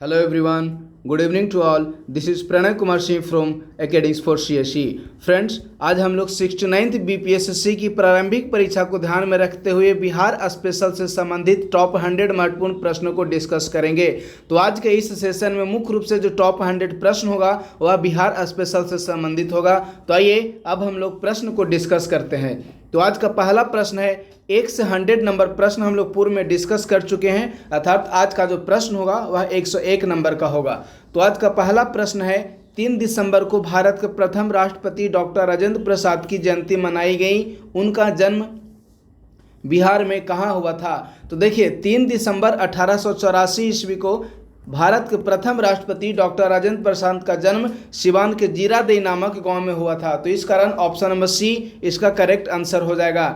Hello everyone, good evening to all. This is Pranay Kumar Singh from Academics for CSE. Friends, आज हम लोग 69th BPSC की प्रारंभिक परीक्षा को ध्यान में रखते हुए बिहार स्पेशल से संबंधित टॉप 100 महत्वपूर्ण प्रश्नों को डिस्कस करेंगे। तो आज के इस सेशन में मुख्य रूप से जो टॉप 100 प्रश्न होगा वह बिहार स्पेशल से संबंधित होगा। तो आइए अब हम लोग प्रश्न को डिस्कस करते हैं। तो आज का पहला प्रश्न है, 1 से 100 नंबर प्रश्न हम लोग पूर्व में डिस्कस कर चुके हैं, अर्थात आज का जो प्रश्न होगा वह 101 नंबर का होगा। तो आज का पहला प्रश्न है, 3 दिसंबर को भारत के प्रथम राष्ट्रपति डॉक्टर राजेंद्र प्रसाद की जयंती मनाई गई। उनका जन्म बिहार में कहाँ हुआ था? तो देखिए, 3 दिसंबर 1884 ईस्वी को भारत के प्रथम राष्ट्रपति डॉक्टर राजेंद्र प्रसाद का जन्म सिवान के जीरादेई नामक गांव में हुआ था। तो इस कारण ऑप्शन नंबर सी इसका करेक्ट आंसर हो जाएगा।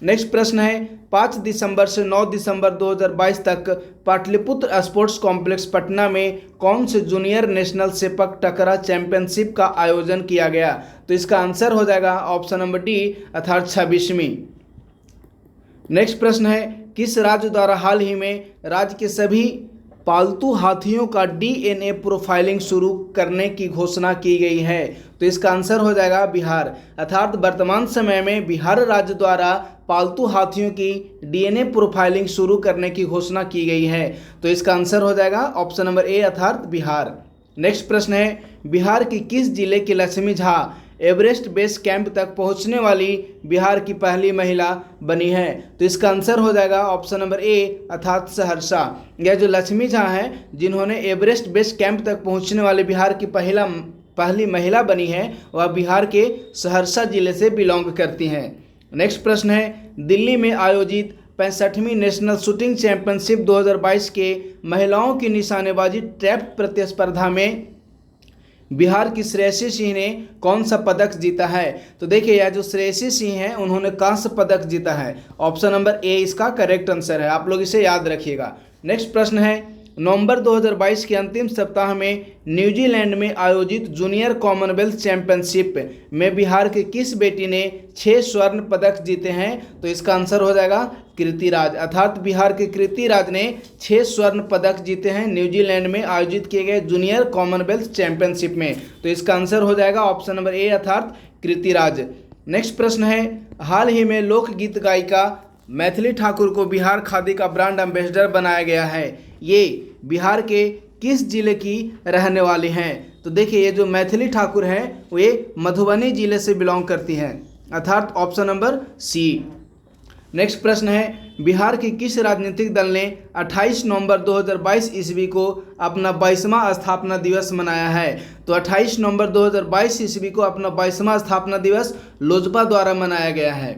नेक्स्ट प्रश्न है, 5 दिसंबर से 9 दिसंबर 2022 तक पाटलिपुत्र स्पोर्ट्स कॉम्प्लेक्स पटना में कौन से जूनियर नेशनल सेपक टकरा चैंपियनशिप का आयोजन किया गया? तो इसका आंसर हो जाएगा ऑप्शन नंबर डी, अर्थात 26वीं। नेक्स्ट प्रश्न है, किस राज्य द्वारा हाल ही में राज्य के सभी पालतू हाथियों का DNA प्रोफाइलिंग शुरू करने की घोषणा की गई है? तो इसका आंसर हो जाएगा बिहार, अर्थात वर्तमान समय में बिहार राज्य द्वारा पालतू हाथियों की DNA प्रोफाइलिंग शुरू करने की घोषणा की गई है। तो इसका आंसर हो जाएगा ऑप्शन नंबर ए, अर्थात बिहार। नेक्स्ट प्रश्न है, बिहार की किस जिले की Lakshmi Jha Everest base camp तक पहुंचने वाली बिहार की पहली महिला बनी है? तो इसका आंसर हो जाएगा ऑप्शन नंबर ए, अर्थात सहरसा। यह जो लक्ष्मी झा हैं जिन्होंने एवरेस्ट बेस कैंप तक पहुंचने वाले बिहार की पहली महिला बनी है, वह बिहार के सहरसा जिले से बिलोंग करती हैं। नेक्स्ट प्रश्न है, दिल्ली में आयोजित 65वीं नेशनल शूटिंग चैंपियनशिप 2022 के महिलाओं की निशानेबाजी ट्रैप प्रतिस्पर्धा में बिहार की श्रेयसी सिंह ने कौन सा पदक जीता है? तो देखिए, यह जो श्रेयसी सिंह हैं उन्होंने कांस्य पदक जीता है। ऑप्शन नंबर ए इसका करेक्ट आंसर है, आप लोग इसे याद रखिएगा। नेक्स्ट प्रश्न है, नवंबर 2022 के अंतिम सप्ताह में न्यूजीलैंड में आयोजित जूनियर कॉमनवेल्थ चैंपियनशिप में बिहार के किस बेटी ने 6 स्वर्ण पदक जीते हैं? तो इसका आंसर हो जाएगा कृति राज, अर्थात बिहार के कृति राज ने 6 स्वर्ण पदक जीते हैं न्यूजीलैंड में आयोजित किए गए जूनियर कॉमनवेल्थ चैंपियनशिप में। तो इसका आंसर हो जाएगा ऑप्शन नंबर ए, अर्थात कृति राज। नेक्स्ट प्रश्न है, हाल ही में लोकगीत गायिका मैथिली ठाकुर को बिहार खादी का ब्रांड एम्बेसडर बनाया गया है। ये बिहार के किस जिले की रहने वाली हैं? तो देखिए, ये जो मैथिली ठाकुर हैं वे मधुबनी जिले से बिलोंग करती हैं, अर्थात ऑप्शन नंबर सी। नेक्स्ट प्रश्न है, बिहार के किस राजनीतिक दल ने 28 नवंबर 2022 ईस्वी को अपना 22वां स्थापना दिवस मनाया है? तो 28 नवंबर 2022 ईस्वी को अपना 22वां स्थापना दिवस लोजपा द्वारा मनाया गया है।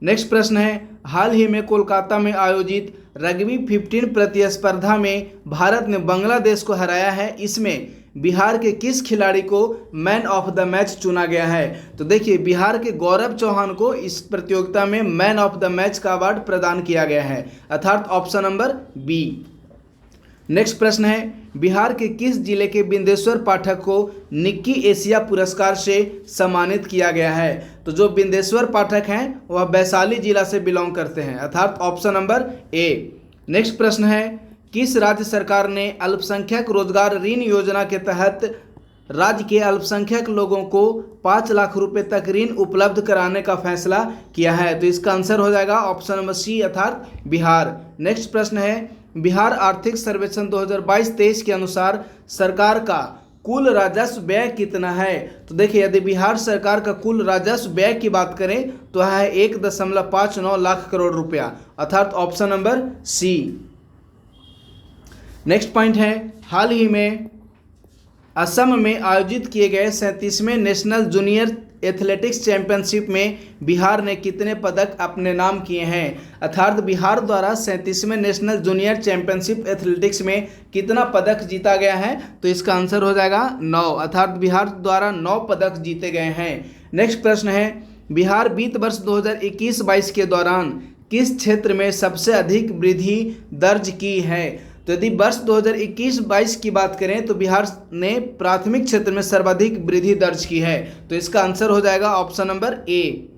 नेक्स्ट प्रश्न है, हाल ही में कोलकाता में आयोजित रग्बी 15 प्रतिस्पर्धा में भारत ने बांग्लादेश को हराया है। इसमें बिहार के किस खिलाड़ी को मैन ऑफ द मैच चुना गया है? तो देखिए, बिहार के गौरव चौहान को इस प्रतियोगिता में मैन ऑफ द मैच का अवार्ड प्रदान किया गया है, अर्थात ऑप्शन नंबर बी। नेक्स्ट प्रश्न है, बिहार के किस जिले के बिंदेश्वर पाठक को निक्की एशिया पुरस्कार से सम्मानित किया गया है? तो जो बिंदेश्वर पाठक हैं वह वैशाली जिला से बिलोंग करते हैं, अर्थात ऑप्शन नंबर ए। नेक्स्ट प्रश्न है, किस राज्य सरकार ने अल्पसंख्यक रोजगार ऋण योजना के तहत राज्य के अल्पसंख्यक लोगों को 5 लाख रुपए तक ऋण उपलब्ध कराने का फैसला किया है? तो इसका आंसर हो जाएगा ऑप्शन नंबर सी, अर्थात बिहार। नेक्स्ट प्रश्न है, बिहार आर्थिक सर्वेक्षण 2022-23 के अनुसार सरकार का कुल राजस्व व्यय कितना है? तो देखिए, यदि बिहार सरकार का कुल राजस्व व्यय की बात करें तो है 1.59 लाख करोड़ रुपया, अर्थात option number C. Next point है, हाल ही में असम में आयोजित किए गए 37वें नेशनल जूनियर एथलेटिक्स चैंपियनशिप में बिहार ने कितने पदक अपने नाम किए हैं? अर्थात बिहार द्वारा 37वें नेशनल जूनियर चैंपियनशिप एथलेटिक्स में कितना पदक जीता गया है? तो इसका आंसर हो जाएगा 9, अर्थात बिहार द्वारा 9 पदक जीते गए हैं। नेक्स्ट प्रश्न है, बिहार वित्त वर्ष 2021-22 के दौरान किस क्षेत्र में सबसे अधिक वृद्धि दर्ज की है? तो यदि वर्ष 2021-22 की बात करें तो बिहार ने प्राथमिक क्षेत्र में सर्वाधिक वृद्धि दर्ज की है। तो इसका आंसर हो जाएगा ऑप्शन नंबर ए।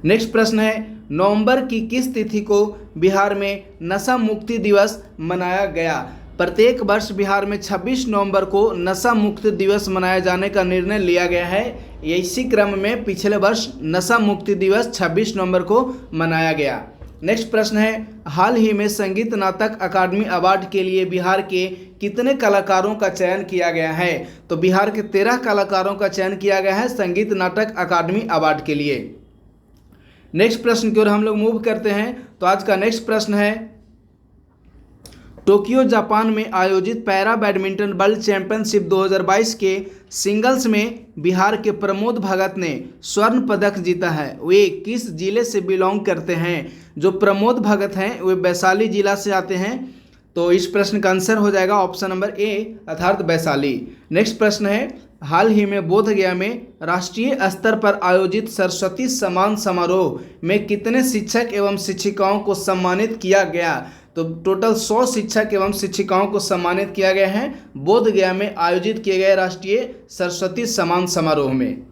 नेक्स्ट प्रश्न है, नवंबर की किस तिथि को बिहार में नशा मुक्ति दिवस मनाया गया? प्रत्येक वर्ष बिहार में 26 नवंबर को नशा मुक्ति दिवस मनाए जाने का निर्णय लिया गया है। इसी क्रम में पिछले वर्ष नशा मुक्ति दिवस 26 नवंबर को मनाया गया। नेक्स्ट प्रश्न है, हाल ही में संगीत नाटक अकादमी अवार्ड के लिए बिहार के कितने कलाकारों का चयन किया गया है? तो बिहार के 13 कलाकारों का चयन किया गया है संगीत नाटक अकादमी अवार्ड के लिए। नेक्स्ट प्रश्न की ओर हम लोग मूव करते हैं। तो आज का नेक्स्ट प्रश्न है, टोक्यो जापान में आयोजित पैरा बैडमिंटन वर्ल्ड चैंपियनशिप 2022 के सिंगल्स में बिहार के प्रमोद भगत ने स्वर्ण पदक जीता है। वे किस जिले से बिलोंग करते हैं? जो प्रमोद भगत हैं वे वैशाली जिला से आते हैं। तो इस प्रश्न का आंसर हो जाएगा ऑप्शन नंबर ए अर्थात वैशाली। नेक्स्ट प्रश्न है, हाल ही में बोधगया में राष्ट्रीय स्तर पर आयोजित सरस्वती सम्मान समारोह में कितने शिक्षक एवं शिक्षिकाओं को सम्मानित किया गया? तो टोटल 100 शिक्षक एवं शिक्षिकाओं को सम्मानित किया गया है बोधगया में आयोजित किए गए राष्ट्रीय सरस्वती सम्मान समारोह में।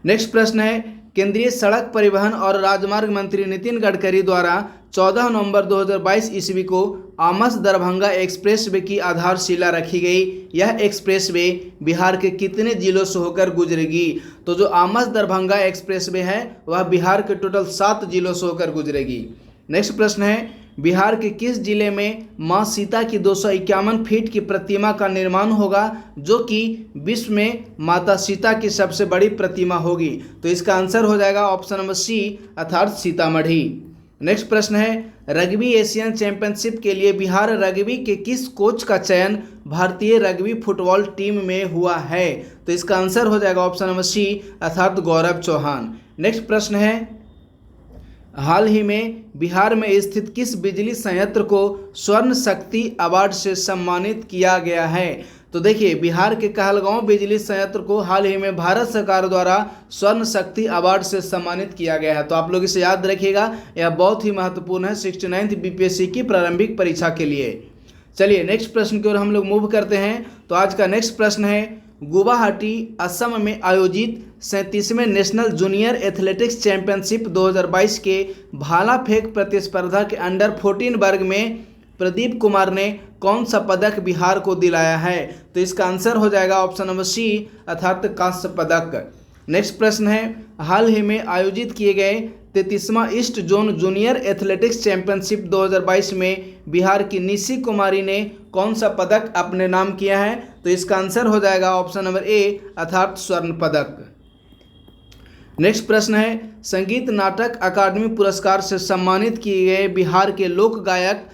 नेक्स्ट प्रश्न है, केंद्रीय सड़क परिवहन और राजमार्ग मंत्री नितिन गडकरी द्वारा 14 नवंबर 2022 ईस्वी को आमस दरभंगा एक्सप्रेसवे की आधारशिला रखी गई। यह एक्सप्रेसवे बिहार के कितने जिलों से होकर गुजरेगी? तो जो आमस दरभंगा एक्सप्रेसवे है वह बिहार के टोटल 7 जिलों से होकर गुजरेगी। नेक्स्ट प्रश्न है, बिहार के किस जिले में मां सीता की 251 फीट की प्रतिमा का निर्माण होगा जो कि विश्व में माता सीता की सबसे बड़ी प्रतिमा होगी? तो इसका आंसर हो जाएगा ऑप्शन नंबर सी अर्थात सीतामढ़ी। नेक्स्ट प्रश्न है, रग्बी एशियन चैंपियनशिप के लिए बिहार रग्बी के किस कोच का चयन भारतीय रग्बी फुटबॉल टीम में हुआ है? तो इसका आंसर हो जाएगा ऑप्शन नंबर सी अर्थात गौरव चौहान। नेक्स्ट प्रश्न है, हाल ही में बिहार में स्थित किस बिजली संयंत्र को स्वर्ण शक्ति अवार्ड से सम्मानित किया गया है? तो देखिए, बिहार के कहलगांव बिजली संयंत्र को हाल ही में भारत सरकार द्वारा स्वर्ण शक्ति अवार्ड से सम्मानित किया गया है। तो आप लोग इसे याद रखिएगा, यह बहुत ही महत्वपूर्ण है 69वीं बीपीएससी की प्रारंभिक परीक्षा के लिए। चलिए नेक्स्ट प्रश्न की ओर हम लोग मूव करते हैं। तो आज का नेक्स्ट प्रश्न है, गुवाहाटी असम में आयोजित 37वें नेशनल जूनियर एथलेटिक्स चैंपियनशिप 2022 के भाला फेंक प्रतिस्पर्धा के अंडर 14 वर्ग में प्रदीप कुमार ने कौन सा पदक बिहार को दिलाया है? तो इसका आंसर हो जाएगा ऑप्शन नंबर सी अर्थात कांस्य पदक। नेक्स्ट प्रश्न है, हाल ही में आयोजित किए गए 33वां east zone junior athletics championship 2022 में बिहार की निशी कुमारी ने कौन सा पदक अपने नाम किया है? तो इसका आंसर हो जाएगा ऑप्शन नंबर ए अर्थात स्वर्ण पदक। नेक्स्ट प्रश्न है, संगीत नाटक अकादमी पुरस्कार से सम्मानित किए गए बिहार के लोक गायक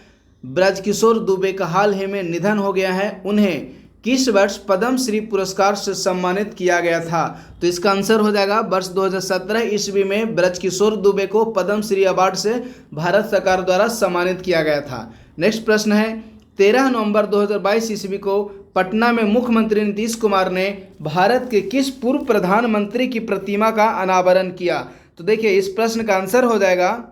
ब्रजकिशोर दुबे का हाल ही में निधन हो गया है। उन्हें किस वर्ष पद्म श्री पुरस्कार से सम्मानित किया गया था? तो इसका आंसर हो जाएगा वर्ष 2017 ईस्वी में ब्रजकिशोर दुबे को पद्म श्री अवार्ड से भारत सरकार द्वारा सम्मानित किया गया था। नेक्स्ट प्रश्न है, 13 नवंबर 2022 ईस्वी को पटना में मुख्यमंत्री नीतीश कुमार ने भारत के किस पूर्व प्रधानमंत्री की प्रतिमा का अनावरण किया? तो देखिए, इस प्रश्न का आंसर हो जाएगा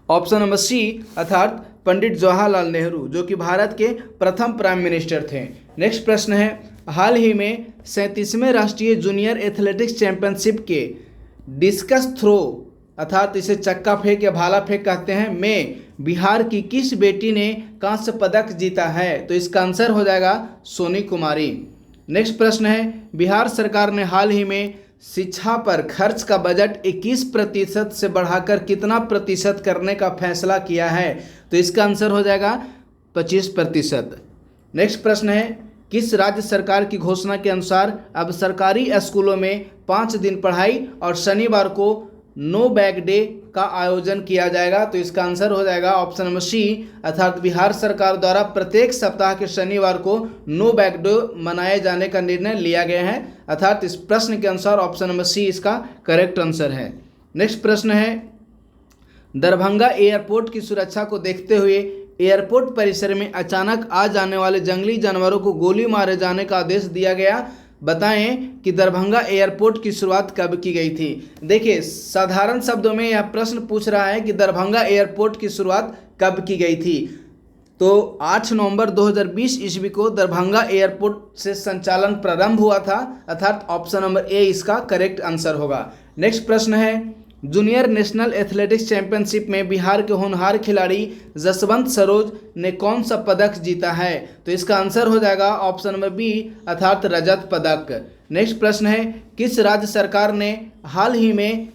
ऑप्शन नंबर सी अर्थात पंडित जवाहरलाल नेहरू, जो कि भारत के प्रथम प्राइम मिनिस्टर थे। नेक्स्ट प्रश्न है, हाल ही में 37वें राष्ट्रीय जूनियर एथलेटिक्स चैंपियनशिप के डिस्कस थ्रो अर्थात इसे चक्का फेंक या भाला फेंक कहते हैं में बिहार की किस बेटी ने कांस्य पदक जीता है? तो इसका आंसर हो जाएगा सोनी कुमारी। नेक्स्ट प्रश्न है, बिहार सरकार ने हाल ही में शिक्षा पर खर्च का बजट 21% से बढ़ाकर कितना प्रतिशत करने का फैसला किया है? तो इसका आंसर हो जाएगा 25%। नेक्स्ट प्रश्न है, किस राज्य सरकार की घोषणा के अनुसार अब सरकारी स्कूलों में 5 दिन पढ़ाई और शनिवार को नो बैग डे का आयोजन किया जाएगा? तो इसका आंसर हो जाएगा ऑप्शन नंबर सी अर्थात बिहार सरकार द्वारा प्रत्येक सप्ताह के शनिवार को नो बैग डे मनाए जाने का निर्णय लिया गया है अर्थात इस प्रश्न के अनुसार ऑप्शन नंबर सी इसका करेक्ट आंसर है। नेक्स्ट प्रश्न है, दरभंगा एयरपोर्ट की सुरक्षा को देखते हुए एयरपोर्ट परिसर में अचानक आ जाने वाले जंगली जानवरों को गोली मारे जाने का आदेश दिया गया। बताएं कि दरभंगा एयरपोर्ट की शुरुआत कब की गई थी? देखिए, साधारण शब्दों में यह प्रश्न पूछ रहा है कि दरभंगा एयरपोर्ट की शुरुआत कब की गई थी। तो 8 नवंबर 2020 ईस्वी को दरभंगा एयरपोर्ट से संचालन प्रारंभ हुआ था अर्थात ऑप्शन नंबर ए इसका करेक्ट आंसर होगा। नेक्स्ट प्रश्न है, जूनियर नेशनल एथलेटिक्स चैंपियनशिप में बिहार के होनहार खिलाड़ी जसवंत सरोज ने कौन सा पदक जीता है? तो इसका आंसर हो जाएगा ऑप्शन नंबर बी अर्थात रजत पदक। नेक्स्ट प्रश्न है, किस राज्य सरकार ने हाल ही में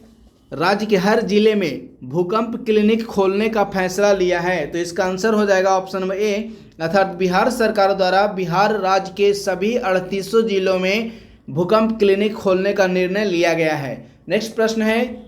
राज्य के हर जिले में भूकंप क्लिनिक खोलने का फैसला लिया है? तो इसका आंसर हो जाएगा ऑप्शन नंबर ए अर्थात बिहार सरकार द्वारा बिहार राज्य के सभी 3800 जिलों में भूकंप क्लिनिक खोलने का निर्णय लिया गया है। नेक्स्ट प्रश्न है,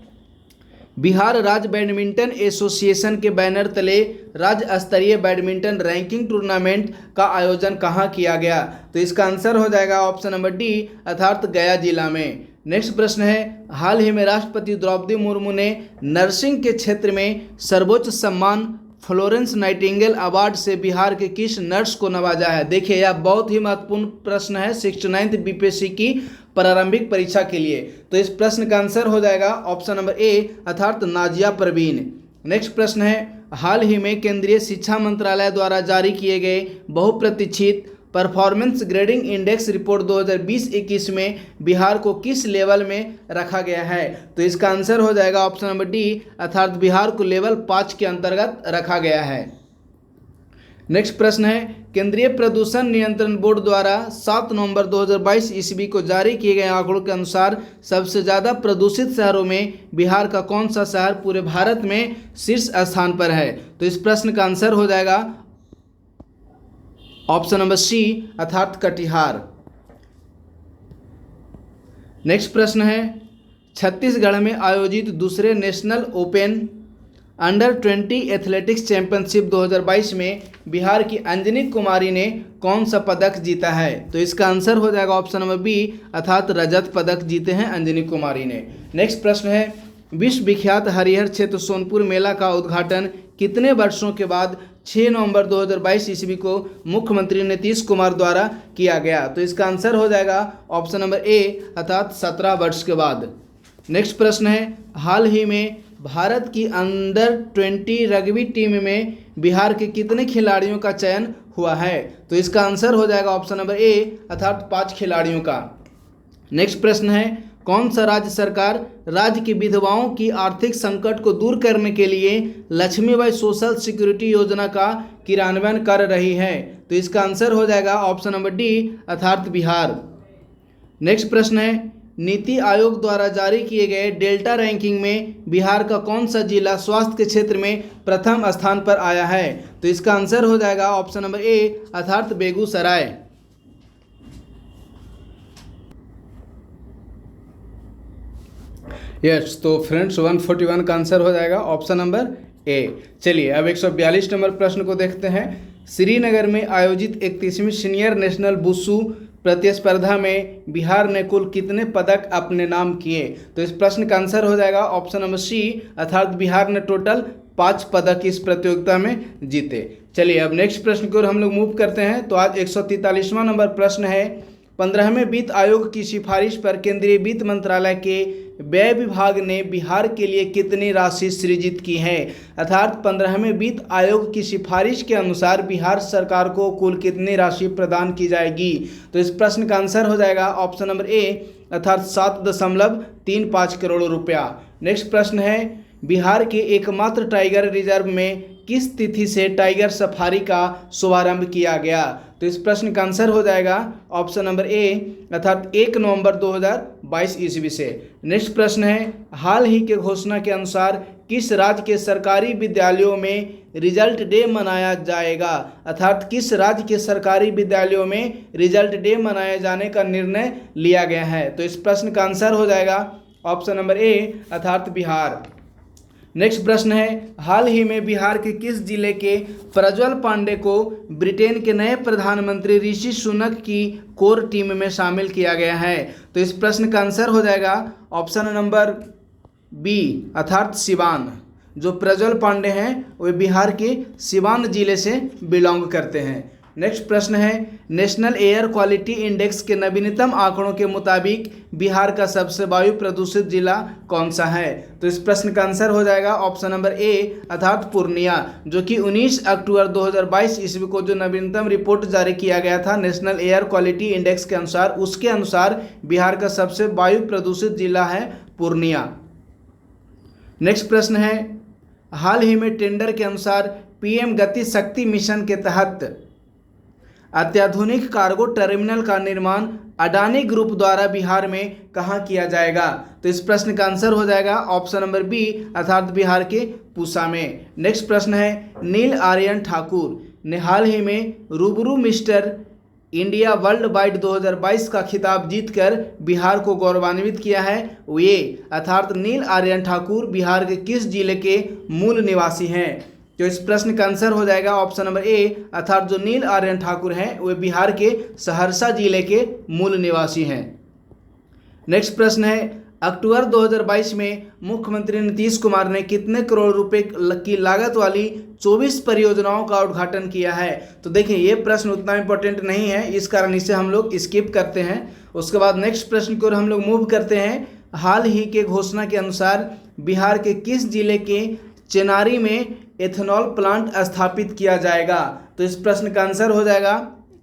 बिहार राज्य बैडमिंटन एसोसिएशन के बैनर तले राज्य स्तरीय बैडमिंटन रैंकिंग टूर्नामेंट का आयोजन कहाँ किया गया? तो इसका आंसर हो जाएगा ऑप्शन नंबर डी अर्थात गया जिला में। नेक्स्ट प्रश्न है, हाल ही में राष्ट्रपति द्रौपदी मुर्मू ने नर्सिंग के क्षेत्र में सर्वोच्च सम्मान फ्लोरेंस नाइटिंगेल अवार्ड से बिहार के किस नर्स को नवाजा है? देखिए यह बहुत ही महत्वपूर्ण प्रश्न है 69वीं बीपीएससी की प्रारंभिक परीक्षा के लिए। तो इस प्रश्न का आंसर हो जाएगा ऑप्शन नंबर ए अर्थात नाजिया परवीन। नेक्स्ट प्रश्न है, हाल ही में केंद्रीय शिक्षा मंत्रालय द्वारा जारी किए गए बहुप्रतीक्षित परफॉर्मेंस ग्रेडिंग इंडेक्स रिपोर्ट 2020-21 में बिहार को किस लेवल में रखा गया है? तो इसका आंसर हो जाएगा ऑप्शन नंबर डी अर्थात बिहार को लेवल 5 के अंतर्गत रखा गया है। नेक्स्ट प्रश्न है, केंद्रीय प्रदूषण नियंत्रण बोर्ड द्वारा 7 नवंबर 2022 ईस्वी को जारी किए गए आंकड़ों के अनुसार सबसे ज़्यादा प्रदूषित शहरों में बिहार का कौन सा शहर पूरे भारत में शीर्ष स्थान पर है? तो इस प्रश्न का आंसर हो जाएगा ऑप्शन नंबर सी अर्थात कटिहार। नेक्स्ट प्रश्न है, छत्तीसगढ़ में आयोजित दूसरे national open under 20 athletics championship 2022 में बिहार की अंजनी कुमारी ने कौन सा पदक जीता है? तो इसका आंसर हो जाएगा ऑप्शन नंबर बी अर्थात रजत पदक जीते हैं अंजनी कुमारी ने। नेक्स्ट प्रश्न है, विश्व विख्यात हरिहर क्षेत्र सोनपुर मेला का उद्घाटन कितने वर्षों के बाद 6 नवंबर 2022 ईस्वी को मुख्यमंत्री नीतीश कुमार द्वारा किया गया? तो इसका आंसर हो जाएगा ऑप्शन नंबर ए अर्थात 17 वर्ष के बाद। नेक्स्ट प्रश्न है, हाल ही में भारत की अंडर 20 रग्बी टीम में बिहार के कितने खिलाड़ियों का चयन हुआ है? तो इसका आंसर हो जाएगा ऑप्शन नंबर ए अर्थात 5 खिलाड़ियों का। नेक्स्ट प्रश्न है, कौन सा राज्य सरकार राज्य की विधवाओं की आर्थिक संकट को दूर करने के लिए लक्ष्मीबाई सोशल सिक्योरिटी योजना का क्रियान्वयन कर रही है? तो इसका आंसर हो जाएगा ऑप्शन नंबर डी अर्थात बिहार। नेक्स्ट प्रश्न है, नीति आयोग द्वारा जारी किए गए डेल्टा रैंकिंग में बिहार का कौन सा जिला स्वास्थ्य के क्षेत्र में प्रथम स्थान पर आया है? तो इसका आंसर हो जाएगा ऑप्शन नंबर ए अर्थात बेगूसराय। यस, तो फ्रेंड्स 141 का आंसर हो जाएगा ऑप्शन नंबर ए। चलिए अब 142 नंबर प्रश्न को देखते हैं। श्रीनगर में आयोजित 31वीं सीनियर नेशनल वुशु प्रतिस्पर्धा में बिहार ने कुल कितने पदक अपने नाम किए? तो इस प्रश्न का आंसर हो जाएगा ऑप्शन नंबर सी अर्थात बिहार ने टोटल 5 पदक इस प्रतियोगिता में जीते। चलिए अब नेक्स्ट प्रश्न की ओर हम लोग मूव करते हैं। तो आज 143वां नंबर प्रश्न है, 15वें वित्त आयोग की सिफारिश पर केंद्रीय वित्त मंत्रालय के व्यय विभाग ने बिहार के लिए कितनी राशि सृजित की है? अर्थात 15वें वित्त आयोग की सिफारिश के अनुसार बिहार सरकार को कुल कितनी राशि प्रदान की जाएगी? तो इस प्रश्न का आंसर हो जाएगा ऑप्शन नंबर ए अर्थात 7.35 करोड़ रुपया। नेक्स्ट प्रश्न है, बिहार के एकमात्र टाइगर रिजर्व में किस तिथि से टाइगर सफारी का शुभारंभ किया गया? तो इस प्रश्न का आंसर हो जाएगा ऑप्शन नंबर ए अर्थात 1 नवंबर 2022 ईस्वी से। नेक्स्ट प्रश्न है, हाल ही के घोषणा के अनुसार किस राज्य के सरकारी विद्यालयों में रिजल्ट डे मनाया जाएगा? अर्थात किस राज्य के सरकारी विद्यालयों में रिजल्ट डे मनाए जाने का निर्णय लिया गया है? तो इस प्रश्न का आंसर हो जाएगा ऑप्शन नंबर ए अर्थात बिहार। नेक्स्ट प्रश्न है, हाल ही में बिहार के किस जिले के प्रज्वल पांडे को ब्रिटेन के नए प्रधानमंत्री ऋषि सुनक की कोर टीम में शामिल किया गया है? तो इस प्रश्न का आंसर हो जाएगा ऑप्शन नंबर बी अर्थात सिवान। जो प्रज्वल पांडे हैं वे बिहार के सिवान जिले से बिलोंग करते हैं। नेक्स्ट प्रश्न है, नेशनल एयर क्वालिटी इंडेक्स के नवीनतम आंकड़ों के मुताबिक बिहार का सबसे वायु प्रदूषित जिला कौन सा है? तो इस प्रश्न का आंसर हो जाएगा ऑप्शन नंबर ए अर्थात पूर्णिया, जो कि 19 अक्टूबर 2022 ईस्वी को जो नवीनतम रिपोर्ट जारी किया गया था नेशनल एयर क्वालिटी इंडेक्स के अनुसार, उसके अनुसार बिहार का सबसे वायु प्रदूषित जिला है पूर्णिया। नेक्स्ट प्रश्न है, हाल ही में टेंडर के अनुसार पीएम गति शक्ति मिशन के तहत अत्याधुनिक कार्गो टर्मिनल का निर्माण अडानी ग्रुप द्वारा बिहार में कहाँ किया जाएगा? तो इस प्रश्न का आंसर हो जाएगा ऑप्शन नंबर बी, अर्थात बिहार के पूसा में। नेक्स्ट प्रश्न है, नील आर्यन ठाकुर ने हाल ही में रूबरू मिस्टर इंडिया वर्ल्ड वाइड 2022 का खिताब जीतकर बिहार को गौरवान्वित किया है। ये अर्थात नील आर्यन ठाकुर बिहार के किस जिले के मूल निवासी हैं? तो इस प्रश्न का आंसर हो जाएगा ऑप्शन नंबर ए, अर्थात जो नील आर्यन ठाकुर हैं वे बिहार के सहरसा जिले के मूल निवासी हैं। नेक्स्ट प्रश्न है, अक्टूबर 2022 में मुख्यमंत्री नीतीश कुमार ने कितने करोड़ रुपए की लागत वाली 24 परियोजनाओं का उद्घाटन किया है? तो देखिए ये प्रश्न उतना इंपॉर्टेंट नहीं है, इस कारण इसे हम लोग स्किप करते हैं। उसके बाद नेक्स्ट प्रश्न की ओर हम लोग मूव करते हैं। हाल ही के घोषणा के अनुसार बिहार के किस जिले के चेनारी में एथेनॉल प्लांट स्थापित किया जाएगा? तो इस प्रश्न का आंसर हो जाएगा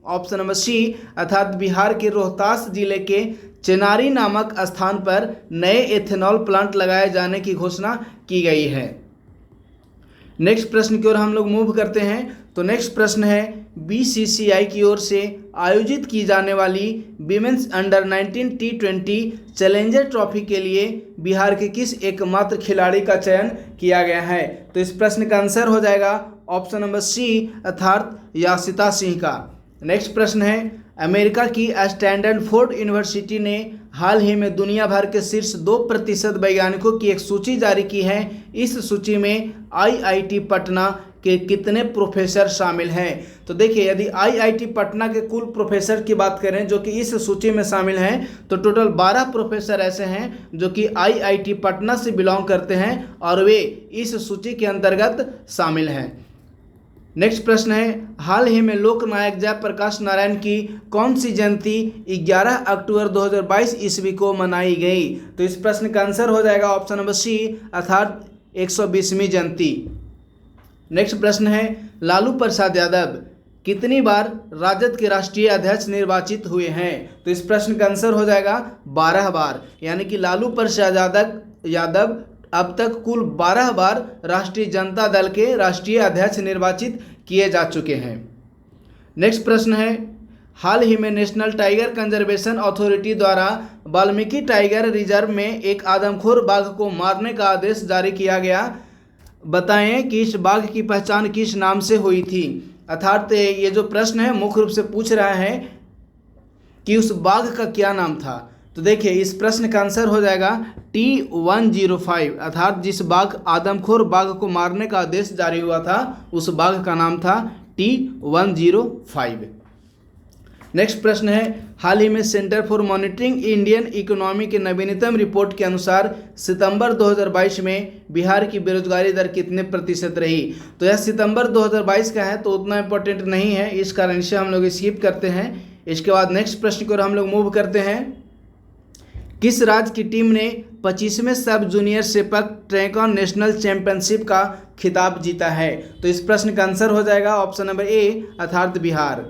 ऑप्शन नंबर सी, अर्थात बिहार के रोहतास जिले के चेनारी नामक स्थान पर नए एथेनॉल प्लांट लगाए जाने की घोषणा की गई है। नेक्स्ट प्रश्न की ओर हम लोग मूव करते हैं। तो नेक्स्ट प्रश्न है, बीसीसीआई की ओर से आयोजित की जाने वाली women's under 19 T20 challenger trophy के लिए बिहार के किस एकमात्र खिलाड़ी का चयन किया गया है? तो इस प्रश्न का आंसर हो जाएगा ऑप्शन नंबर सी, अर्थात यासिता सिंह का। नेक्स्ट प्रश्न है, अमेरिका की स्टैनफोर्ड यूनिवर्सिटी ने हाल ही में दुनिया भर के शीर्ष 2% वैज्ञानिकों की एक सूची जारी की है। इस सूची में आईआईटी पटना के कितने प्रोफेसर शामिल हैं? तो देखिए यदि आईआईटी पटना के कुल प्रोफेसर की बात करें जो कि इस सूची में शामिल हैं, तो टोटल 12 प्रोफेसर ऐसे हैं जो कि आईआईटी पटना से बिलोंग करते हैं और वे इस सूची के अंतर्गत शामिल हैं। नेक्स्ट प्रश्न है, हाल ही में लोकनायक जयप्रकाश नारायण की कौन सी जयंती 11 अक्टूबर 2022 ईस्वी को मनाई गई? तो इस प्रश्न का आंसर हो जाएगा ऑप्शन नंबर सी, अर्थात 120वीं जयंती। नेक्स्ट प्रश्न है, लालू प्रसाद यादव कितनी बार राजद के राष्ट्रीय अध्यक्ष निर्वाचित हुए हैं? तो इस प्रश्न का आंसर हो जाएगा 12 बार, यानी कि लालू प्रसाद यादव अब तक कुल 12 बार राष्ट्रीय जनता दल के राष्ट्रीय अध्यक्ष निर्वाचित किए जा चुके हैं। नेक्स्ट प्रश्न है, हाल ही में नेशनल टाइगर कंजर्वेशन अथॉरिटी द्वारा वाल्मीकि टाइगर रिजर्व में एक आदमखोर बाघ को मारने का आदेश जारी किया गया। बताएं कि इस बाघ की पहचान किस नाम से हुई थी? अर्थात ये जो प्रश्न है मुख्य रूप से पूछ रहा है कि उस बाघ का क्या नाम था। तो देखिए इस प्रश्न का आंसर हो जाएगा T105, अर्थात जिस बाघ आदमखोर बाघ को मारने का आदेश जारी हुआ था उस बाघ का नाम था T105। नेक्स्ट प्रश्न है, हाल ही में centre for monitoring Indian economy के नवीनतम रिपोर्ट के अनुसार सितंबर 2022 में बिहार की बेरोजगारी दर कितने प्रतिशत रही? तो यह सितंबर 2022 का है तो उतना इंपॉर्टेंट नहीं है, इस कारण से हम लोग स्किप करते हैं। इसके बाद नेक्स्ट प्रश्न को हम लोग मूव करते हैं। किस राज्य की टीम ने 25वें sub junior sepak taekwondo national championship का खिताब जीता है? तो इस प्रश्न का आंसर हो जाएगा ऑप्शन नंबर ए, अर्थात बिहार।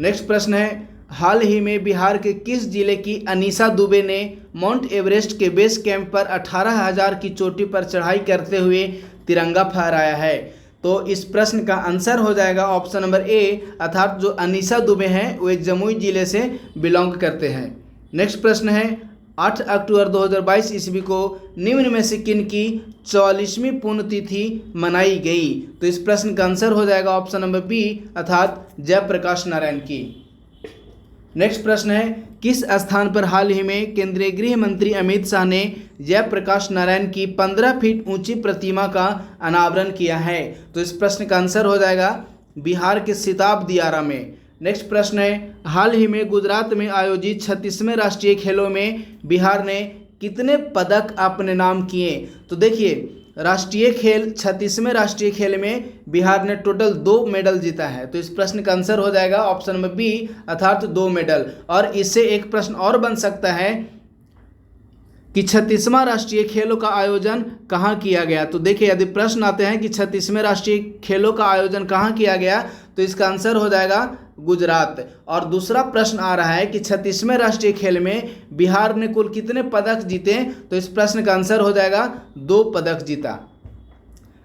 नेक्स्ट प्रश्न है, हाल ही में बिहार के किस जिले की अनीसा दुबे ने माउंट एवरेस्ट के बेस कैंप पर 18,000 की चोटी पर चढ़ाई करते हुए तिरंगा फहराया है? तो इस प्रश्न का आंसर हो जाएगा ऑप्शन नंबर ए, अर्थात जो अनीसा दुबे हैं वे जमुई जिले से बिलोंग करते हैं। नेक्स्ट प्रश्न है, 8 अक्टूबर 2022 ईस्वी को निम्न में से किन की 44वीं पुण्यतिथि मनाई गई? तो इस प्रश्न का आंसर हो जाएगा ऑप्शन नंबर बी, अर्थात जयप्रकाश नारायण की। नेक्स्ट प्रश्न है, किस स्थान पर हाल ही में केंद्रीय गृह मंत्री अमित शाह ने जयप्रकाश नारायण की 15 फीट ऊंची प्रतिमा का अनावरण किया है? तो इस प्रश्न का आंसर हो जाएगा बिहार के सिताब दियारा में। नेक्स्ट प्रश्न है, हाल ही में गुजरात में आयोजित 36वें राष्ट्रीय खेलों में बिहार ने कितने पदक अपने नाम किए? तो देखिए राष्ट्रीय खेल 36वें राष्ट्रीय खेल में बिहार ने टोटल 2 मेडल जीता है। तो इस प्रश्न का आंसर हो जाएगा ऑप्शन नंबर बी, अर्थात 2 मेडल। और इससे एक प्रश्न और बन सकता है कि 36वां राष्ट्रीय खेलों का आयोजन कहाँ किया गया? तो देखिए यदि प्रश्न आते हैं कि 36वें राष्ट्रीय खेलों का आयोजन कहाँ किया गया तो इसका आंसर हो जाएगा गुजरात। और दूसरा प्रश्न आ रहा है कि 36वें राष्ट्रीय खेल में बिहार ने कुल कितने पदक जीते, तो इस प्रश्न का आंसर हो जाएगा 2 पदक जीता।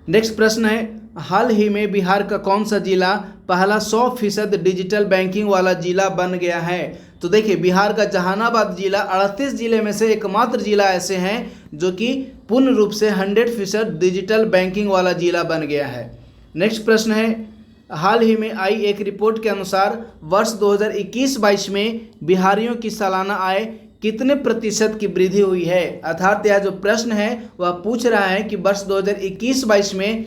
नेक्स्ट प्रश्न है, हाल ही में बिहार का कौन सा जिला पहला 100% डिजिटल बैंकिंग वाला जिला बन गया है? तो देखिए, बिहार का जहानाबाद जिला 38 जिले में से एकमात्र जिला ऐसे हैं जो कि पूर्ण रूप से 100% डिजिटल बैंकिंग वाला जिला बन गया है। नेक्स्ट प्रश्न है, हाल ही में आई एक रिपोर्ट के अनुसार वर्ष 2021-22 में बिहारियों की सालाना आय कितने प्रतिशत की वृद्धि हुई है? अर्थात यह जो प्रश्न है वह पूछ रहा है कि वर्ष 2021-22 में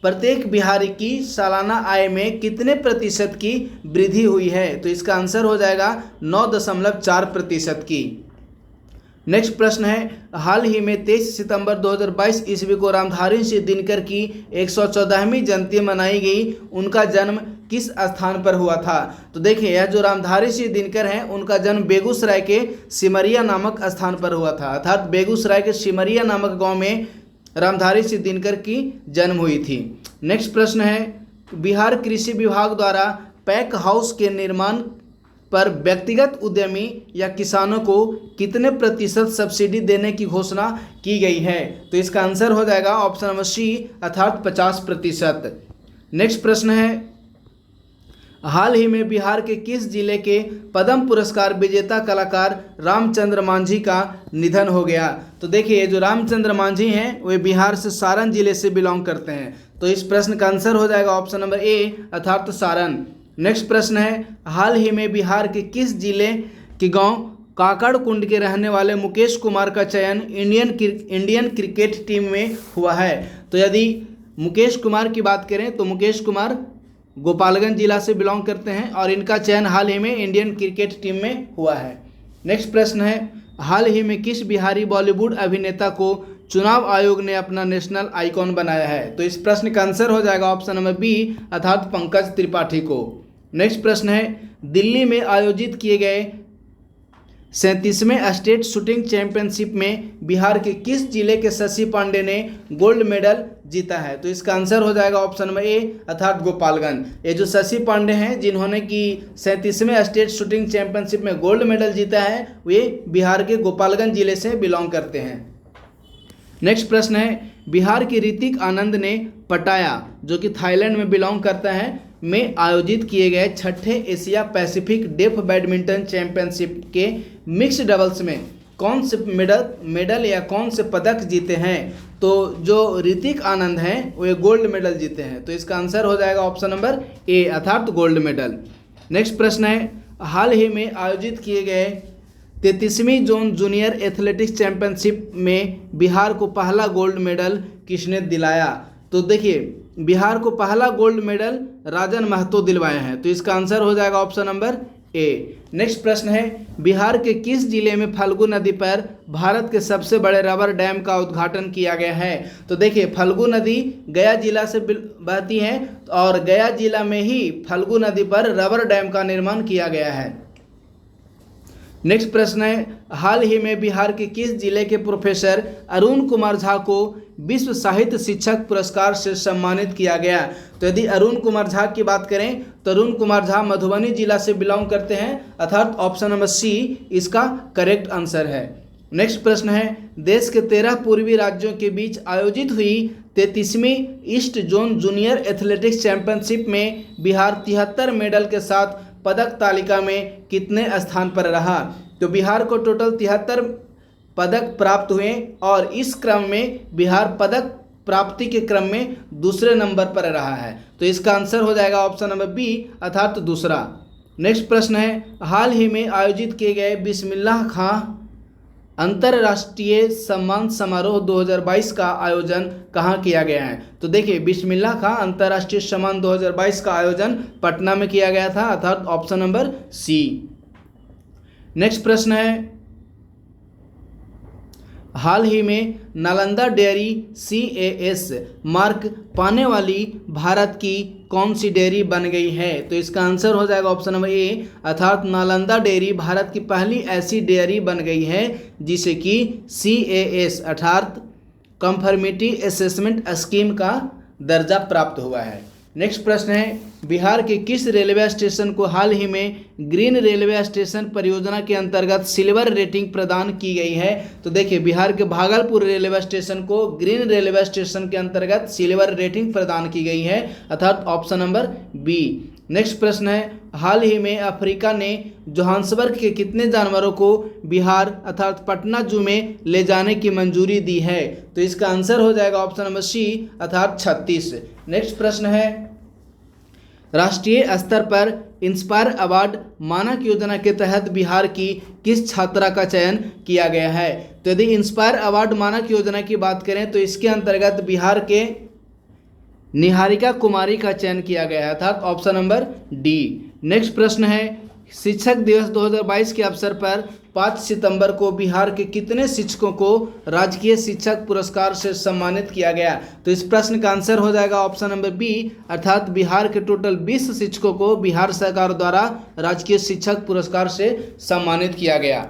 प्रत्येक बिहारी की सालाना आय में कितने प्रतिशत की वृद्धि हुई है? तो इसका आंसर हो जाएगा 9.4% की। नेक्स्ट प्रश्न है, हाल ही में 23 सितंबर 2022 ईस्वी को रामधारी सिंह दिनकर की 114वीं जयंती मनाई गई। उनका जन्म किस स्थान पर हुआ था? तो देखिए, यह जो रामधारी सिंह दिनकर हैं उनका जन्म बेगूसराय के सिमरिया नामक स्थान पर हुआ था। अर्थात बेगूसराय के सिमरिया नामक गांव में रामधारी सिंह दिनकर की जन्म हुई थी। नेक्स्ट प्रश्न है, बिहार कृषि विभाग द्वारा पैक हाउस के निर्माण पर व्यक्तिगत उद्यमी या किसानों को कितने प्रतिशत सब्सिडी देने की घोषणा की गई है? तो इसका आंसर हो जाएगा ऑप्शन नंबर सी, अर्थात 50%। नेक्स्ट प्रश्न है, हाल ही में बिहार के किस जिले के पद्म पुरस्कार विजेता कलाकार रामचंद्र मांझी का निधन हो गया? तो देखिए, जो रामचंद्र मांझी हैं वे बिहार से सारण जिले से बिलोंग करते हैं। तो इस प्रश्न का आंसर हो जाएगा ऑप्शन नंबर ए, अर्थात सारण। नेक्स्ट प्रश्न है, हाल ही में बिहार के किस जिले के गांव काकड़कुंड के रहने वाले मुकेश कुमार का चयन इंडियन क्रिकेट टीम में हुआ है? तो यदि मुकेश कुमार की बात करें तो मुकेश कुमार गोपालगंज जिला से बिलोंग करते हैं और इनका चयन हाल ही में इंडियन क्रिकेट टीम में हुआ है। नेक्स्ट प्रश्न है, हाल ही में किस बिहारी बॉलीवुड अभिनेता को चुनाव आयोग ने अपना नेशनल आइकॉन बनाया है? तो इस प्रश्न का आंसर हो जाएगा ऑप्शन नंबर बी, अर्थात पंकज त्रिपाठी को। नेक्स्ट प्रश्न है, दिल्ली में आयोजित किए गए 37वें स्टेट शूटिंग चैंपियनशिप में बिहार के किस जिले के शशि पांडे ने गोल्ड मेडल जीता है? तो इसका आंसर हो जाएगा ऑप्शन नंबर ए, अर्थात गोपालगंज। ये जो शशि पांडे हैं जिन्होंने कि 37वें स्टेट शूटिंग चैंपियनशिप में गोल्ड मेडल जीता है, वे बिहार के गोपालगंज जिले से बिलोंग करते हैं। नेक्स्ट प्रश्न है, बिहार के ऋतिक आनंद ने पटाया, जो कि थाईलैंड में बिलोंग करता है, में आयोजित किए गए 6ठे Asia Pacific deaf badminton championship के मिक्स डबल्स में कौन से मेडल या कौन से पदक जीते हैं? तो जो ऋतिक आनंद हैं वे गोल्ड मेडल जीते हैं। तो इसका आंसर हो जाएगा ऑप्शन नंबर ए, अर्थात गोल्ड मेडल। नेक्स्ट प्रश्न है, हाल ही में आयोजित किए गए 33वीं जोन जूनियर एथलेटिक्स चैंपियनशिप में बिहार को पहला गोल्ड मेडल किसने दिलाया? तो देखिए, बिहार को पहला गोल्ड मेडल राजन महतो दिलवाए हैं। तो इसका आंसर हो जाएगा ऑप्शन नंबर ए। नेक्स्ट प्रश्न है, बिहार के किस जिले में फल्गु नदी पर भारत के सबसे बड़े रबर डैम का उद्घाटन किया गया है? तो देखिए, फल्गु नदी गया जिला से बहती है और गया जिला में ही फल्गु नदी पर रबर डैम का निर्माण किया गया है। नेक्स्ट प्रश्न है, हाल ही में बिहार के किस जिले के प्रोफेसर अरुण कुमार झा को विश्व साहित्य शिक्षक पुरस्कार से सम्मानित किया गया? तो यदि अरुण कुमार झा की बात करें तो अरुण कुमार झा मधुबनी जिला से बिलोंग करते हैं, अर्थात ऑप्शन नंबर सी इसका करेक्ट आंसर है। नेक्स्ट प्रश्न है, देश के 13 पूर्वी राज्यों के बीच आयोजित हुई 33वीं east zone junior athletics championship में बिहार 73 मेडल के साथ पदक तालिका में कितने स्थान पर रहा? तो बिहार को टोटल 73 पदक प्राप्त हुए और इस क्रम में बिहार पदक प्राप्ति के क्रम में दूसरे नंबर पर रहा है। तो इसका आंसर हो जाएगा ऑप्शन नंबर बी, अर्थात दूसरा। नेक्स्ट प्रश्न है, हाल ही में आयोजित किए गए बिस्मिल्लाह खां अंतर्राष्ट्रीय सम्मान समारोह 2022 का आयोजन कहाँ किया गया है? तो देखिए, बिस्मिल्लाह खां अंतर्राष्ट्रीय सम्मान 2022 का आयोजन पटना में किया गया था, अर्थात ऑप्शन नंबर सी। नेक्स्ट प्रश्न है, हाल ही में नालंदा डेयरी CAS मार्क पाने वाली भारत की कौन सी डेयरी बन गई है? तो इसका आंसर हो जाएगा ऑप्शन नंबर ए, अर्थात नालंदा डेयरी भारत की पहली ऐसी डेयरी बन गई है जिसे कि CAS अर्थात कंफर्मिटी असेसमेंट स्कीम का दर्जा प्राप्त हुआ है। नेक्स्ट प्रश्न है, बिहार के किस रेलवे स्टेशन को हाल ही में ग्रीन रेलवे स्टेशन परियोजना के अंतर्गत सिल्वर रेटिंग प्रदान की गई है? तो देखिए, बिहार के भागलपुर रेलवे स्टेशन को ग्रीन रेलवे स्टेशन के अंतर्गत सिल्वर रेटिंग प्रदान की गई है, अर्थात ऑप्शन नंबर बी। नेक्स्ट प्रश्न है, हाल ही में अफ्रीका ने जोहान्सबर्ग के कितने जानवरों को बिहार अर्थात पटना जू में ले जाने की मंजूरी दी है? तो इसका आंसर हो जाएगा ऑप्शन नंबर सी, अर्थात 36। नेक्स्ट प्रश्न है, राष्ट्रीय स्तर पर इंस्पायर अवार्ड मानक योजना के तहत बिहार की किस छात्रा का चयन किया गया है? तो यदि इंस्पायर अवार्ड मानक योजना की बात करें तो इसके अंतर्गत बिहार के निहारिका कुमारी का चयन किया गया है, अर्थात ऑप्शन नंबर डी। नेक्स्ट प्रश्न है, शिक्षक दिवस 2022 के अवसर पर 5 सितंबर को बिहार के कितने शिक्षकों को राजकीय शिक्षक पुरस्कार से सम्मानित किया गया? तो इस प्रश्न का आंसर हो जाएगा ऑप्शन नंबर बी, अर्थात बिहार के टोटल 20 शिक्षकों को बिहार सरकार द्वारा राजकीय शिक्षक पुरस्कार से सम्मानित किया गया।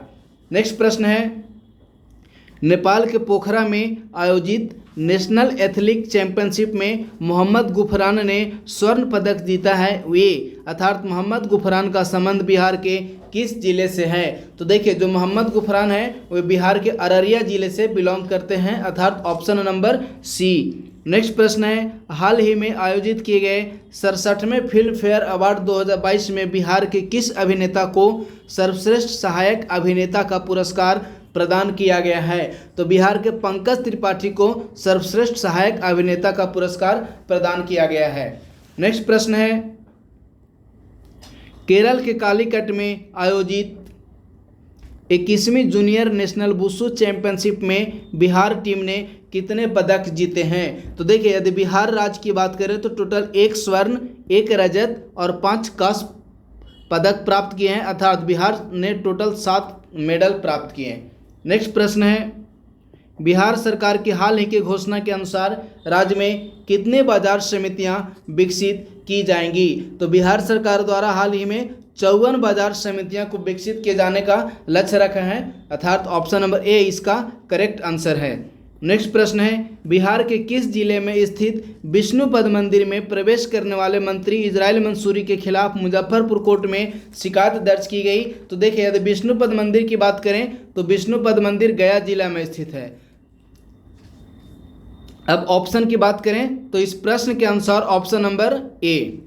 नेक्स्ट प्रश्न है, नेपाल के पोखरा में आयोजित नेशनल एथलेटिक चैंपियनशिप में मोहम्मद गुफरान ने स्वर्ण पदक जीता है, वे अर्थात मोहम्मद गुफरान का संबंध बिहार के किस जिले से है? तो देखिए, जो मोहम्मद गुफरान है वे बिहार के अररिया जिले से बिलोंग करते हैं, अर्थात ऑप्शन नंबर सी। नेक्स्ट प्रश्न है, हाल ही में आयोजित किए गए 67वें फिल्म फेयर अवार्ड 2022 में बिहार के किस अभिनेता को सर्वश्रेष्ठ सहायक अभिनेता का पुरस्कार प्रदान किया गया है? तो बिहार के पंकज त्रिपाठी को सर्वश्रेष्ठ सहायक अभिनेता का पुरस्कार प्रदान किया गया है। नेक्स्ट प्रश्न है, केरल के कालीकट में आयोजित 21वीं जूनियर नेशनल वुशु चैंपियनशिप में बिहार टीम ने कितने पदक जीते हैं? तो देखिए, यदि बिहार राज्य की बात करें तो टोटल 1 स्वर्ण, 1 रजत और 5 कांस्य पदक प्राप्त किए हैं, अर्थात बिहार ने टोटल 7 मेडल प्राप्त किए हैं। नेक्स्ट प्रश्न है, बिहार सरकार की हाल ही की घोषणा के अनुसार राज्य में कितने बाजार समितियां विकसित की जाएंगी? तो बिहार सरकार द्वारा हाल ही में 54 बाजार समितियां को विकसित किए जाने का लक्ष्य रखा है, अर्थात ऑप्शन नंबर ए इसका करेक्ट आंसर है। नेक्स्ट प्रश्न है, बिहार के किस जिले में स्थित विष्णुपद मंदिर में प्रवेश करने वाले मंत्री इजराइल मंसूरी के खिलाफ मुजफ्फरपुर कोर्ट में शिकायत दर्ज की गई? तो देखिए, यदि विष्णुपद मंदिर की बात करें तो विष्णुपद मंदिर गया जिला में स्थित है। अब ऑप्शन की बात करें तो इस प्रश्न के अनुसार option number A,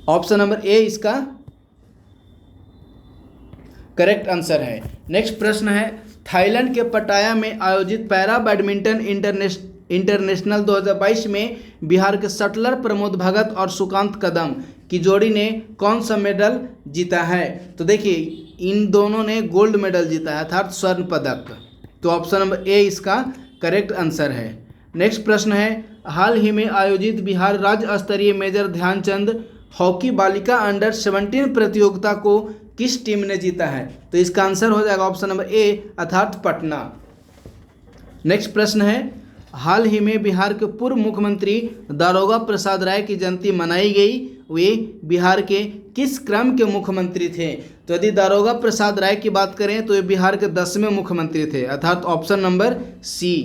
option number A इसका करेक्ट आंसर है। नेक्स्ट प्रश्न है, थाईलैंड के पटाया में आयोजित पैरा बैडमिंटन इंटरनेशनल 2022 में बिहार के शटलर प्रमोद भगत और सुकांत कदम की जोड़ी ने कौन सा मेडल जीता है? तो देखिए, इन दोनों ने गोल्ड मेडल जीता है, अर्थात स्वर्ण पदक। तो ऑप्शन नंबर ए इसका करेक्ट आंसर है। नेक्स्ट प्रश्न है, हाल ही में आयोजित बिहार राज्य स्तरीय मेजर ध्यानचंद हॉकी बालिका अंडर 17 प्रतियोगिता को किस टीम ने जीता है? तो इसका आंसर हो जाएगा ऑप्शन नंबर ए, अर्थात पटना। नेक्स्ट प्रश्न है, हाल ही में बिहार के पूर्व मुख्यमंत्री दारोगा प्रसाद राय की जयंती मनाई गई, वे बिहार के किस क्रम के मुख्यमंत्री थे? तो यदि दारोगा प्रसाद राय की बात करें तो वे बिहार के 10वें मुख्यमंत्री थे, अर्थात ऑप्शन नंबर सी।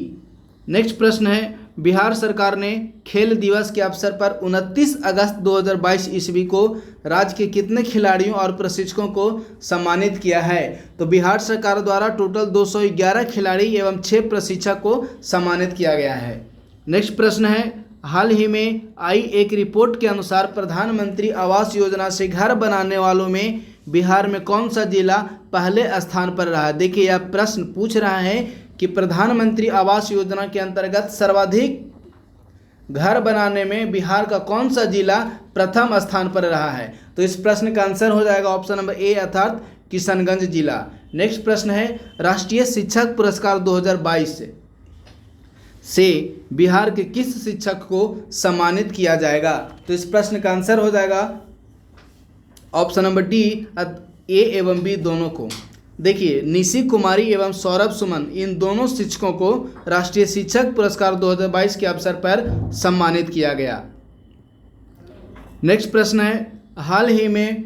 नेक्स्ट प्रश्न है, बिहार सरकार ने खेल दिवस के अवसर पर 29 अगस्त 2022 ईस्वी को राज्य के कितने खिलाड़ियों और प्रशिक्षकों को सम्मानित किया है? तो बिहार सरकार द्वारा टोटल 211 खिलाड़ी एवं 6 प्रशिक्षक को सम्मानित किया गया है। नेक्स्ट प्रश्न है, हाल ही में आई एक रिपोर्ट के अनुसार प्रधानमंत्री आवास योजना से घर बनाने वालों में बिहार में कौन सा जिला पहले स्थान पर रहा? देखिए, यह प्रश्न पूछ रहा है कि प्रधानमंत्री आवास योजना के अंतर्गत सर्वाधिक घर बनाने में बिहार का कौन सा जिला प्रथम स्थान पर रहा है? तो इस प्रश्न का आंसर हो जाएगा ऑप्शन नंबर ए, अर्थात किशनगंज जिला। नेक्स्ट प्रश्न है, राष्ट्रीय शिक्षक पुरस्कार 2022 से बिहार के किस शिक्षक को सम्मानित किया जाएगा? तो इस प्रश्न का आंसर हो जाएगा ऑप्शन नंबर डी, ए एवं बी दोनों को। देखिए, निशी कुमारी एवं सौरभ सुमन इन दोनों शिक्षकों को राष्ट्रीय शिक्षक पुरस्कार 2022 के अवसर पर सम्मानित किया गया। नेक्स्ट प्रश्न है, हाल ही में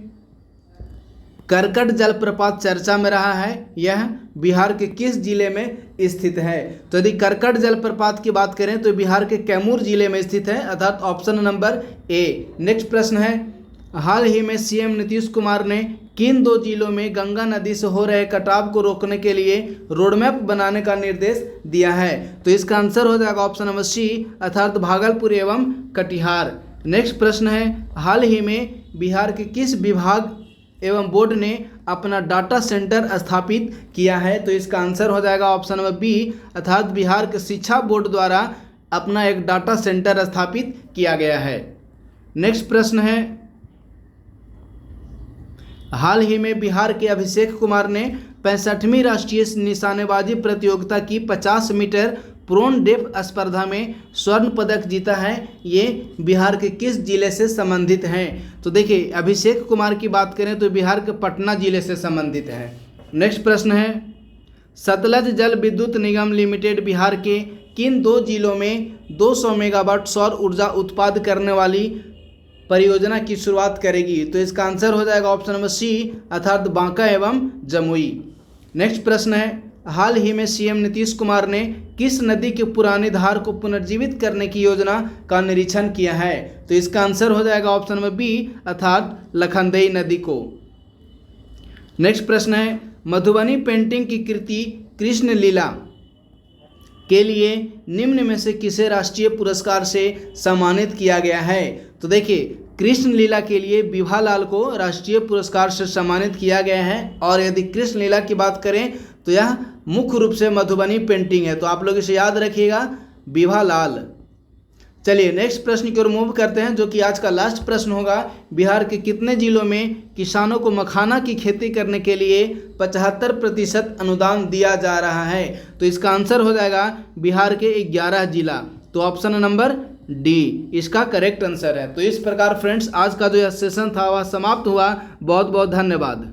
करकट जलप्रपात चर्चा में रहा है, यह बिहार के किस जिले में स्थित है? तो यदि करकट जलप्रपात की बात करें तो बिहार के कैमूर जिले में स्थित है, अर्थात ऑप्शन नंबर ए। नेक्स्ट प्रश्न है, हाल ही में सीएम नीतीश कुमार ने किन 2 जिलों में गंगा नदी से हो रहे कटाव को रोकने के लिए रोडमैप बनाने का निर्देश दिया है? तो इसका आंसर हो जाएगा ऑप्शन नंबर सी, अर्थात भागलपुर एवं कटिहार। नेक्स्ट प्रश्न है, हाल ही में बिहार के किस विभाग एवं बोर्ड ने अपना डाटा सेंटर स्थापित किया है? तो इसका आंसर हो जाएगा ऑप्शन नंबर बी, अर्थात बिहार के शिक्षा बोर्ड द्वारा अपना एक डाटा सेंटर स्थापित किया गया है। नेक्स्ट प्रश्न है, हाल ही में बिहार के अभिषेक कुमार ने 65वीं राष्ट्रीय निशानेबाजी प्रतियोगिता की 50 मीटर प्रोन डेफ स्पर्धा में स्वर्ण पदक जीता है। ये बिहार के किस जिले से संबंधित हैं? तो देखिए, अभिषेक कुमार की बात करें तो बिहार के पटना जिले से संबंधित है। नेक्स्ट प्रश्न है, सतलज जल विद्युत निगम लिमिटेड बिहार के किन 2 जिलों में 200 मेगावाट सौर ऊर्जा उत्पादन करने वाली परियोजना की शुरुआत करेगी? तो इसका आंसर हो जाएगा ऑप्शन नंबर सी, अर्थात बांका एवं जमुई। नेक्स्ट प्रश्न है, हाल ही में सीएम नीतीश कुमार ने किस नदी के पुरानी धार को पुनर्जीवित करने की योजना का निरीक्षण किया है? तो इसका आंसर हो जाएगा ऑप्शन नंबर बी, अर्थात लखनदेई नदी को। नेक्स्ट प्रश्न है, मधुबनी पेंटिंग की कृति कृष्ण लीला के लिए निम्न में से किसे राष्ट्रीय पुरस्कार से सम्मानित किया गया है? तो देखिए, कृष्ण लीला के लिए विभालाल को राष्ट्रीय पुरस्कार से सम्मानित किया गया है। और यदि कृष्ण लीला की बात करें तो यह मुख्य रूप से मधुबनी पेंटिंग है, तो आप लोग इसे याद रखिएगा, विभालाल। चलिए नेक्स्ट प्रश्न की ओर मूव करते हैं, जो कि आज का लास्ट प्रश्न होगा। बिहार के कितने जिलों में किसानों को मखाना की खेती करने के लिए 75% अनुदान दिया जा रहा है? तो इसका आंसर हो जाएगा बिहार के 11 जिला। तो ऑप्शन नंबर डी इसका करेक्ट आंसर है। तो इस प्रकार फ्रेंड्स, आज का जो यह सेशन था वह समाप्त हुआ। बहुत बहुत धन्यवाद।